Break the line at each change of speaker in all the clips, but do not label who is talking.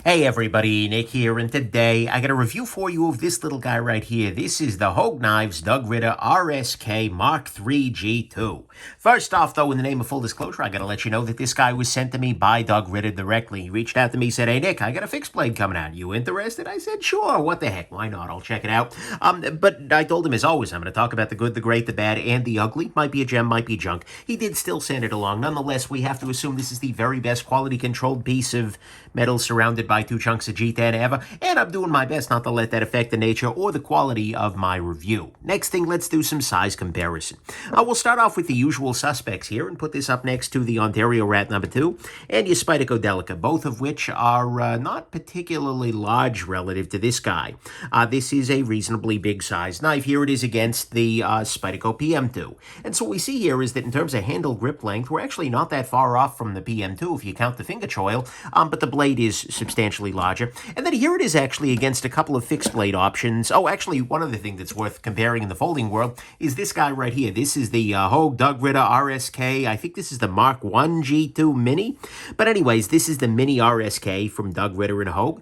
Hey everybody, Nick here, and today I got a review for you of this little guy right here. This is the Hogue Knives Doug Ritter RSK-MK3-G2. First off, though, in the name of full disclosure, I gotta let you know that this guy was sent to me by Doug Ritter directly. He reached out to me, said, "Hey Nick, I got a fixed blade coming out. You interested?" I said, "Sure, what the heck, why not? I'll check it out." But I told him, as always, I'm gonna talk about the good, the great, the bad, and the ugly. Might be a gem, might be junk. He did still send it along. Nonetheless, we have to assume this is the very best quality controlled piece of metal surrounded by two chunks of G10 ever, and I'm doing my best not to let that affect the nature or the quality of my review. Next thing, let's do some size comparison. We'll start off with the usual suspects here and put this up next to the Ontario Rat number 2 and your Spyderco Delica, both of which are not particularly large relative to this guy. This is a reasonably big size knife. Here it is against the Spyderco PM2. And so what we see here is that in terms of handle grip length, we're actually not that far off from the PM2 if you count the finger choil, but the blade is substantially larger. And then here it is actually against a couple of fixed blade options. Oh, actually, one other thing that's worth comparing in the folding world is this guy right here. This is the Hogue Doug Ritter RSK. I think this is the Mark 1 G2 Mini. But anyways, this is the Mini RSK from Doug Ritter and Hogue,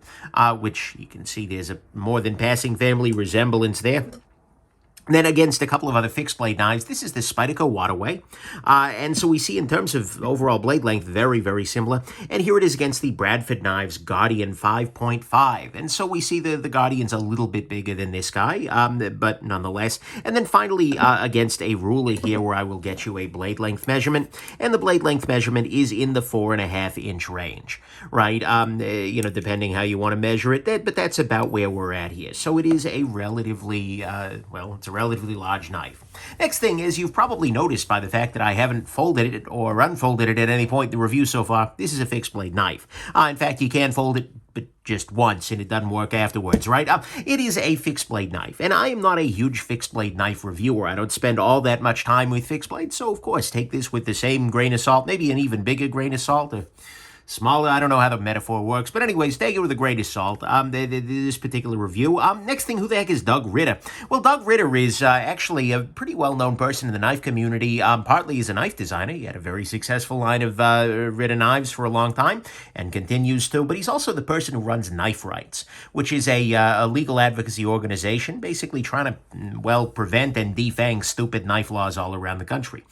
which you can see there's a more than passing family resemblance there. Then against a couple of other fixed blade knives, this is the Spyderco Waterway. And so we see in terms of overall blade length, very, very similar. And here it is against the Bradford Knives Guardian 5.5. And so we see the Guardian's a little bit bigger than this guy, but nonetheless. And then finally against a ruler here where I will get you a blade length measurement. And the blade length measurement is in the 4.5-inch range, right? Depending how you want to measure it, but that's about where we're at here. So it is a relatively, it's a relatively large knife. Next thing is, you've probably noticed by the fact that I haven't folded it or unfolded it at any point in the review so far, this is a fixed blade knife. In fact, you can fold it, but just once, and it doesn't work afterwards, right? It is a fixed blade knife, and I am not a huge fixed blade knife reviewer. I don't spend all that much time with fixed blades, so of course, take this with the same grain of salt, maybe an even bigger grain of salt, smaller, I don't know how the metaphor works, but anyways, take it with the greatest salt, this particular review. Next thing, who the heck is Doug Ritter? Well, Doug Ritter is actually a pretty well-known person in the knife community. Partly he's a knife designer. He had a very successful line of Ritter knives for a long time, and continues to, but he's also the person who runs Knife Rights, which is a legal advocacy organization, basically trying to, prevent and defang stupid knife laws all around the country.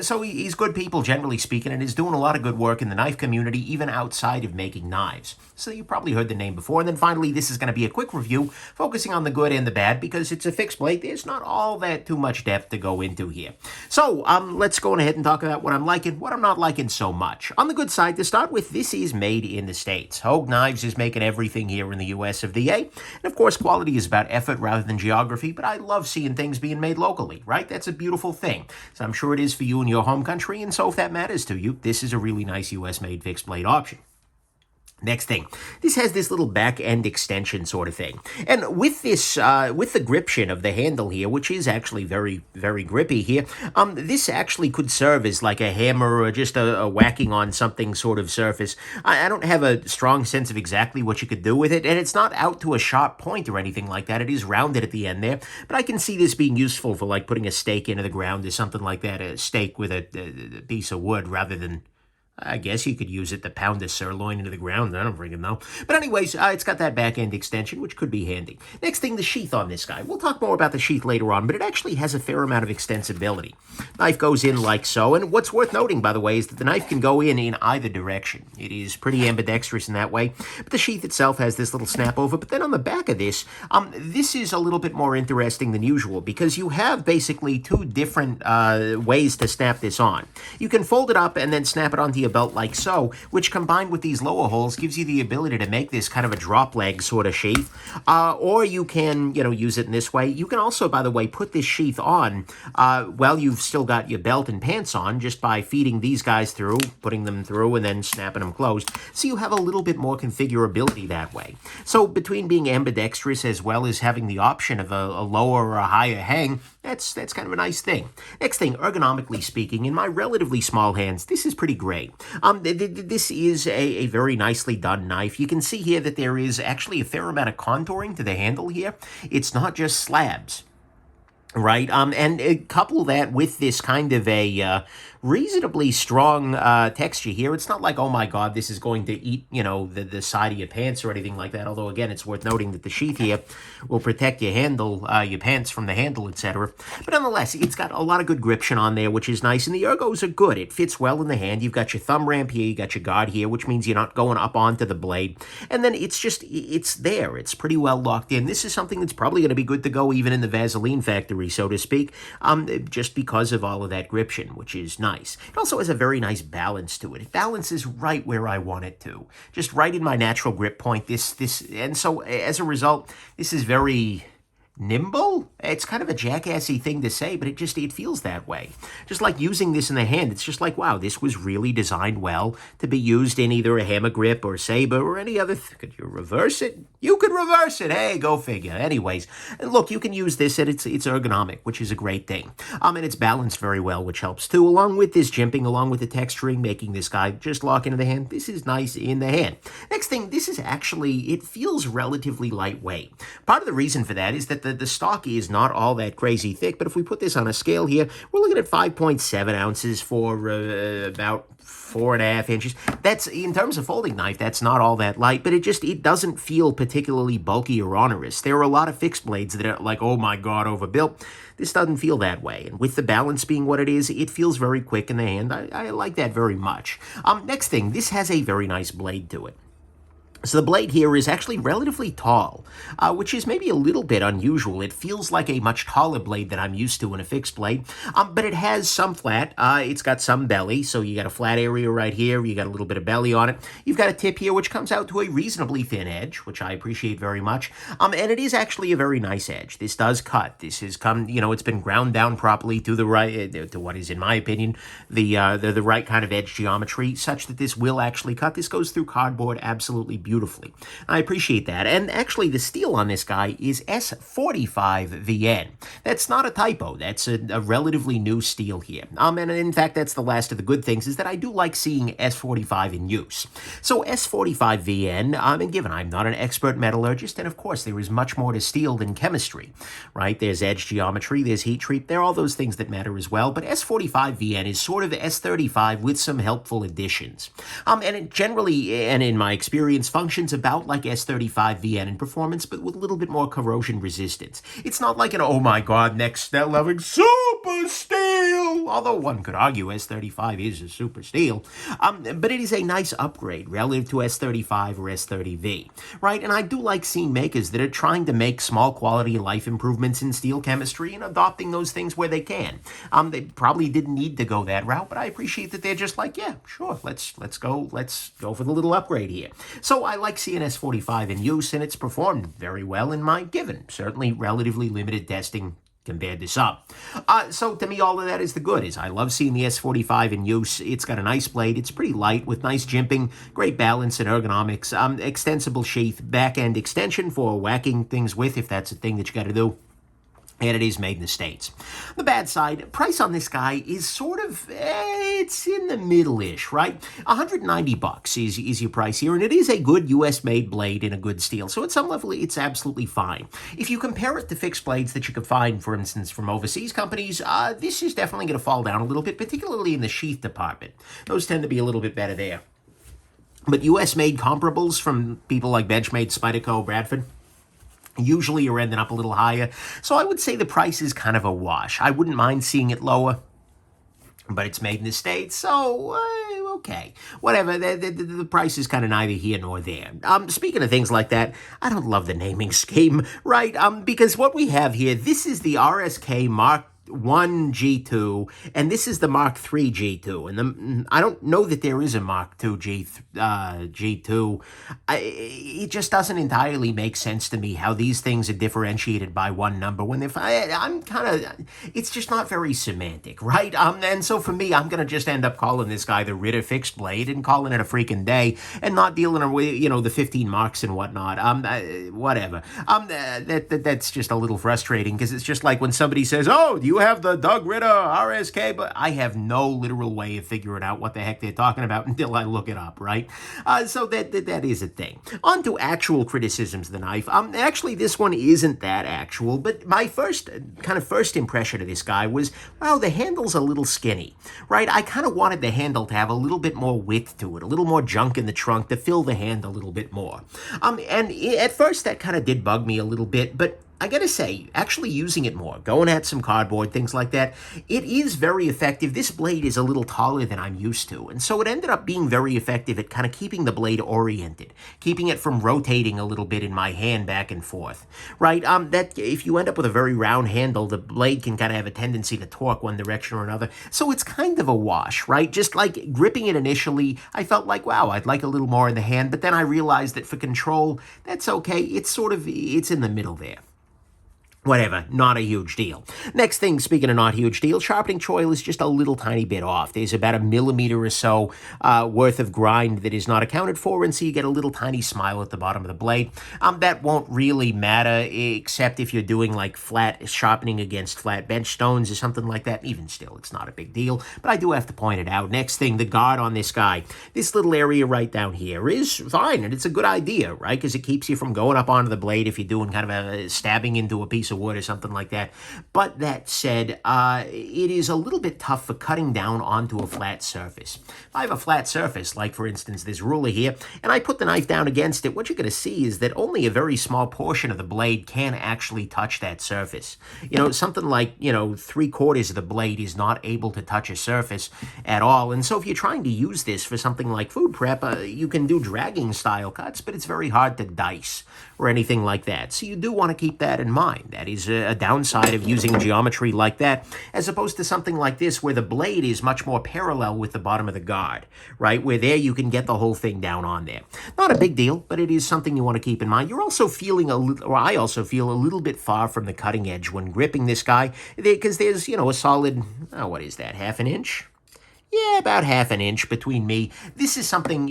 So he's good people, generally speaking, and is doing a lot of good work in the knife community, even outside of making knives. So you probably heard the name before. And then finally, this is going to be a quick review focusing on the good and the bad, because it's a fixed blade. There's not all that too much depth to go into here. So let's go ahead and talk about what I'm liking, what I'm not liking so much. On the good side, to start with, this is made in the States. Hogue Knives is making everything here in the US of the A. And of course, quality is about effort rather than geography, but I love seeing things being made locally, right? That's a beautiful thing. So I'm sure it is for you in your home country, and so if that matters to you, this is a really nice US-made fixed blade option. Next thing, this has this little back end extension sort of thing. And with this, with the gription of the handle here, which is actually very, very grippy here, this actually could serve as like a hammer or just a whacking on something sort of surface. I don't have a strong sense of exactly what you could do with it, and it's not out to a sharp point or anything like that. It is rounded at the end there, but I can see this being useful for like putting a stake into the ground or something like that, a stake with a piece of wood rather than, I guess you could use it to pound a sirloin into the ground. I don't freaking know. But anyways, it's got that back end extension, which could be handy. Next thing, the sheath on this guy. We'll talk more about the sheath later on, but it actually has a fair amount of extensibility. Knife goes in like so, and what's worth noting, by the way, is that the knife can go in either direction. It is pretty ambidextrous in that way, but the sheath itself has this little snap over. But then on the back of this, this is a little bit more interesting than usual, because you have basically two different ways to snap this on. You can fold it up and then snap it onto your belt like so, which combined with these lower holes gives you the ability to make this kind of a drop leg sort of sheath. Or you can, use it in this way. You can also, by the way, put this sheath on while you've still got your belt and pants on, just by feeding these guys through, putting them through, and then snapping them closed. So you have a little bit more configurability that way. So between being ambidextrous as well as having the option of a lower or a higher hang, that's kind of a nice thing. Next thing, ergonomically speaking, in my relatively small hands, this is pretty great. This is a very nicely done knife. You can see here that there is actually a fair amount of contouring to the handle here. It's not just slabs. Right, and couple that with this kind of a, reasonably strong texture here. It's not like, oh my God, this is going to eat, the side of your pants or anything like that. Although, again, it's worth noting that the sheath here will protect your handle, your pants from the handle, etc. But nonetheless, it's got a lot of good gription on there, which is nice. And the ergos are good. It fits well in the hand. You've got your thumb ramp here. You got your guard here, which means you're not going up onto the blade. And then it's there. It's pretty well locked in. This is something that's probably going to be good to go even in the Vaseline factory, so to speak, just because of all of that gription, which is nice. It also has a very nice balance to it. It balances right where I want it to. Just right in my natural grip point. And so as a result, this is very nimble? It's kind of a jackassy thing to say, but it feels that way. Just like using this in the hand, it's just like, wow, this was really designed well to be used in either a hammer grip or saber or any other. Could you reverse it? You could reverse it. Hey, go figure. Anyways, look, you can use this and it's ergonomic, which is a great thing. And it's balanced very well, which helps too, along with this jimping, along with the texturing, making this guy just lock into the hand. This is nice in the hand. Next thing, this is actually, it feels relatively lightweight. Part of the reason for that is that the stock is not all that crazy thick, but if we put this on a scale here, we're looking at 5.7 ounces for about 4.5 inches. That's, in terms of folding knife, that's not all that light, but it doesn't feel particularly bulky or onerous. There are a lot of fixed blades that are like, oh my God, overbuilt. This doesn't feel that way. And with the balance being what it is, it feels very quick in the hand. I like that very much. Next thing, this has a very nice blade to it. So the blade here is actually relatively tall, which is maybe a little bit unusual. It feels like a much taller blade than I'm used to in a fixed blade, but it has some flat. It's got some belly, so you got a flat area right here. You got a little bit of belly on it. You've got a tip here, which comes out to a reasonably thin edge, which I appreciate very much. And it is actually a very nice edge. This does cut. This has come, it's been ground down properly to the right, to what is, in my opinion, the right kind of edge geometry, such that this will actually cut. This goes through cardboard absolutely beautifully. I appreciate that. And actually, the steel on this guy is S45VN. That's not a typo. That's a relatively new steel here. And in fact, that's the last of the good things, is that I do like seeing S45 in use. So S45VN, and given I'm not an expert metallurgist, and of course, there is much more to steel than chemistry, right? There's edge geometry, there's heat treat, there are all those things that matter as well, but S45VN is sort of S35 with some helpful additions. And it generally, and in my experience, functions about like S35VN in performance, but with a little bit more corrosion resistance. It's not like an, oh my God, next level super steel, although one could argue S35 is a super steel, but it is a nice upgrade relative to S35 or S30V, right? And I do like seeing makers that are trying to make small quality of life improvements in steel chemistry and adopting those things where they can. They probably didn't need to go that route, but I appreciate that they're just like, yeah, sure, let's go for the little upgrade here. So I like seeing S45 in use, and it's performed very well in my given, certainly relatively limited testing compared to some. So to me, all of that is the good, is I love seeing the S45 in use. It's got a nice blade. It's pretty light with nice jimping, great balance and ergonomics, extensible sheath, back end extension for whacking things with, if that's a thing that you got to do. And it is made in the States. The bad side, price on this guy is sort of, it's in the middle-ish, right? $190 is your price here, and it is a good U.S.-made blade in a good steel. So at some level, it's absolutely fine. If you compare it to fixed blades that you could find, for instance, from overseas companies, this is definitely going to fall down a little bit, particularly in the sheath department. Those tend to be a little bit better there. But U.S.-made comparables from people like Benchmade, Spyderco, Bradford, usually you're ending up a little higher. So I would say the price is kind of a wash. I wouldn't mind seeing it lower, but it's made in the States, so okay. Whatever, the price is kind of neither here nor there. Speaking of things like that, I don't love the naming scheme, right? Because what we have here, this is the RSK Mark 1 G2, and this is the Mark 3 G2, and I don't know that there is a Mark 2 G2. It just doesn't entirely make sense to me how these things are differentiated by one number when it's just not very semantic, right? And so for me, I'm gonna just end up calling this guy the Ritter fixed blade and calling it a freaking day and not dealing with, the 15 marks and whatnot. Whatever. That's just a little frustrating, because it's just like when somebody says, oh, do you you have the Doug Ritter RSK, but I have no literal way of figuring out what the heck they're talking about until I look it up, right? So that is a thing. On to actual criticisms of the knife. Actually, this one isn't that actual, but my first impression of this guy was, wow, the handle's a little skinny, right? I kind of wanted the handle to have a little bit more width to it, a little more junk in the trunk to fill the hand a little bit more. And at first that kind of did bug me a little bit, but I gotta say, actually using it more, going at some cardboard, things like that, it is very effective. This blade is a little taller than I'm used to, and so it ended up being very effective at kind of keeping the blade oriented, keeping it from rotating a little bit in my hand back and forth, right? That if you end up with a very round handle, the blade can kind of have a tendency to torque one direction or another, so it's kind of a wash, right? Just like gripping it initially, I felt like, wow, I'd like a little more in the hand, but then I realized that for control, that's okay. It's in the middle there. Whatever, not a huge deal. Next thing, speaking of not huge deal, sharpening choil is just a little tiny bit off. There's about 1 millimeter or so worth of grind that is not accounted for, and so you get a little tiny smile at the bottom of the blade. That won't really matter, except if you're doing like flat sharpening against flat bench stones or something like that. Even still, it's not a big deal, but I do have to point it out. Next thing, the guard on this guy. This little area right down here is fine, and it's a good idea, right? Because it keeps you from going up onto the blade if you're doing kind of a stabbing into a piece of wood or something like that. But that said, it is a little bit tough for cutting down onto a flat surface. If I have a flat surface, like for instance this ruler here, and I put the knife down against it, what you're going to see is that only a very small portion of the blade can actually touch that surface. You know, something like, 3/4 of the blade is not able to touch a surface at all. And so if you're trying to use this for something like food prep, you can do dragging style cuts, but it's very hard to dice or anything like that. So you do want to keep that in mind. That is a downside of using geometry like that, as opposed to something like this where the blade is much more parallel with the bottom of the guard, right? Where there you can get the whole thing down on there. Not a big deal, but it is something you want to keep in mind. You're also feeling I also feel a little bit far from the cutting edge when gripping this guy, because there's, a solid, what is that, 1/2 inch? Yeah, about 1/2 inch between me. This is something,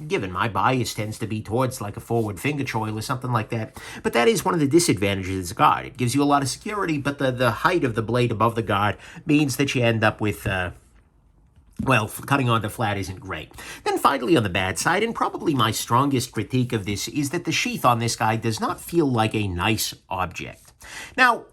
given my bias tends to be towards like a forward finger choil or something like that. But that is one of the disadvantages of this guard. It gives you a lot of security, but the height of the blade above the guard means that you end up with, cutting onto flat isn't great. Then finally on the bad side, and probably my strongest critique of this, is that the sheath on this guy does not feel like a nice object. Now,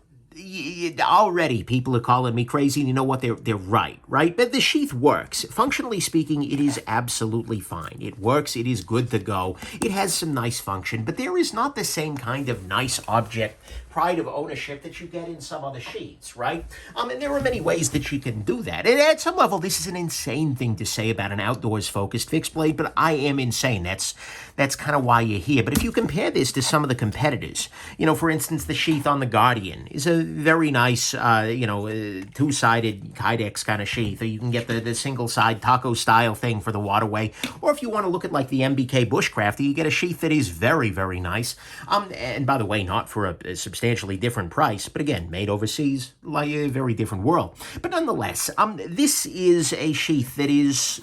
already people are calling me crazy, and you know what, they're right? But the sheath works. Functionally speaking, it is absolutely fine. It works, it is good to go. It has some nice function, but there is not the same kind of nice object pride of ownership that you get in some other sheaths, right? And there are many ways that you can do that. And at some level, this is an insane thing to say about an outdoors-focused fixed blade, but I am insane. That's kind of why you're here. But if you compare this to some of the competitors, for instance, the sheath on the Guardian is a very nice, two-sided Kydex kind of sheath, or you can get the single-side taco-style thing for the waterway, or if you want to look at like the MBK Bushcrafter, you get a sheath that is very, very nice. And by the way, not for a substantially different price, but again, made overseas, like a very different world. But nonetheless, this is a sheath that is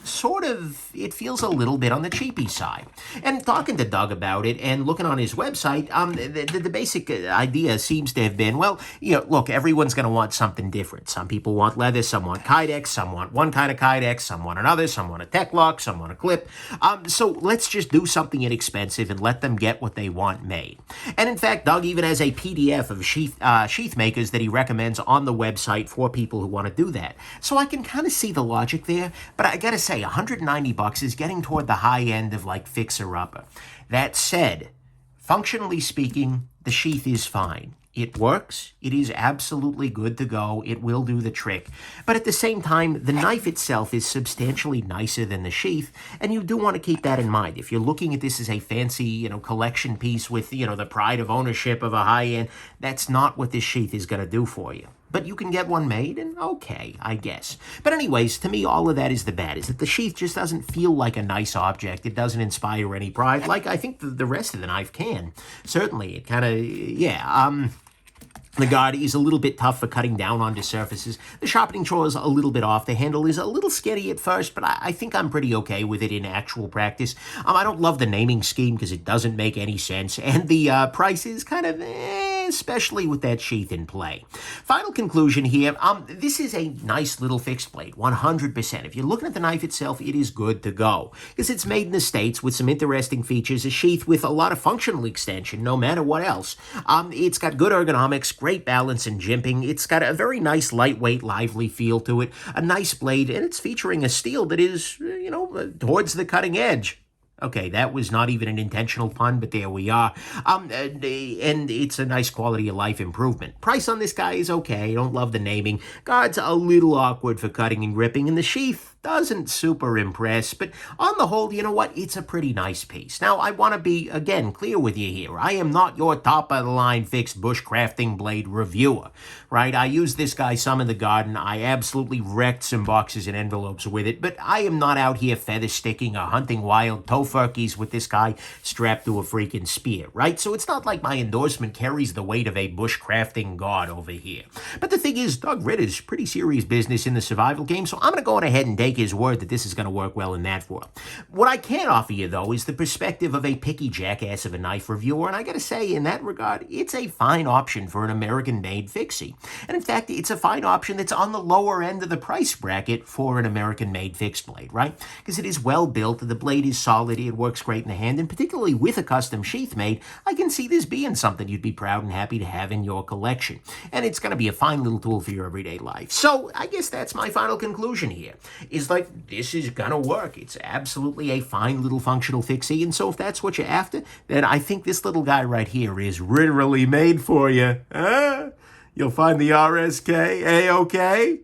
it feels a little bit on the cheapy side. And talking to Doug about it and looking on his website, the basic idea seems to have been, look, everyone's going to want something different. Some people want leather, some want Kydex, some want one kind of Kydex, some want another, some want a tech lock, some want a clip. So let's just do something inexpensive and let them get what they want made. And in fact, Doug even has a PDF of sheath makers that he recommends on the website for people who want to do that. So I can kind of see the logic there, but I gotta say, $190 is getting toward the high end of like fixer-upper. That said, functionally speaking, the sheath is fine. It works. It is absolutely good to go. It will do the trick. But at the same time, the knife itself is substantially nicer than the sheath, and you do want to keep that in mind. If you're looking at this as a fancy, collection piece with, the pride of ownership of a high-end, that's not what this sheath is going to do for you. But you can get one made, and okay, I guess. But anyways, to me, all of that is the bad, is that the sheath just doesn't feel like a nice object. It doesn't inspire any pride, like I think the rest of the knife can. Certainly, it kind of, the guard is a little bit tough for cutting down onto surfaces. The sharpening choil is a little bit off. The handle is a little sketchy at first, but I think I'm pretty okay with it in actual practice. I don't love the naming scheme because it doesn't make any sense, and the price is kind of especially with that sheath in play. Final conclusion here, this is a nice little fixed blade, 100%. If you're looking at the knife itself, it is good to go, because it's made in the States with some interesting features, a sheath with a lot of functional extension, no matter what else. It's got good ergonomics, great balance and jimping. It's got a very nice, lightweight, lively feel to it, a nice blade, and it's featuring a steel that is, towards the cutting edge. Okay, that was not even an intentional pun, but there we are. And it's a nice quality of life improvement. Price on this guy is okay. I don't love the naming. Guard's a little awkward for cutting and gripping, and the sheath doesn't super impress, but on the whole, you know what? It's a pretty nice piece. Now, I want to be, again, clear with you here. I am not your top-of-the-line fixed bushcrafting blade reviewer, right? I used this guy some in the garden. I absolutely wrecked some boxes and envelopes with it, but I am not out here feather-sticking or hunting wild tofurkeys with this guy strapped to a freaking spear, right? So it's not like my endorsement carries the weight of a bushcrafting god over here. But the thing is, Doug Ritter's pretty serious business in the survival game, so I'm going to go on ahead and take his word that this is going to work well in that form. What I can offer you, though, is the perspective of a picky jackass of a knife reviewer, and I got to say, in that regard, it's a fine option for an American-made fixie. And in fact, it's a fine option that's on the lower end of the price bracket for an American-made fixed blade, right? Because it is well built, the blade is solid, it works great in the hand, and particularly with a custom sheath made, I can see this being something you'd be proud and happy to have in your collection. And it's going to be a fine little tool for your everyday life. So I guess that's my final conclusion here, is like, this is gonna work. It's absolutely a fine little functional fixie, and so if that's what you're after, then I think this little guy right here is literally made for you. You'll find the RSK A-OK.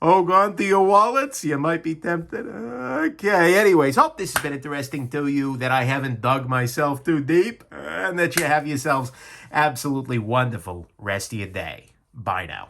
Hold on to your wallets. You might be tempted. Okay, anyways, hope this has been interesting to you, that I haven't dug myself too deep, and that you have yourselves absolutely wonderful rest of your day. Bye now.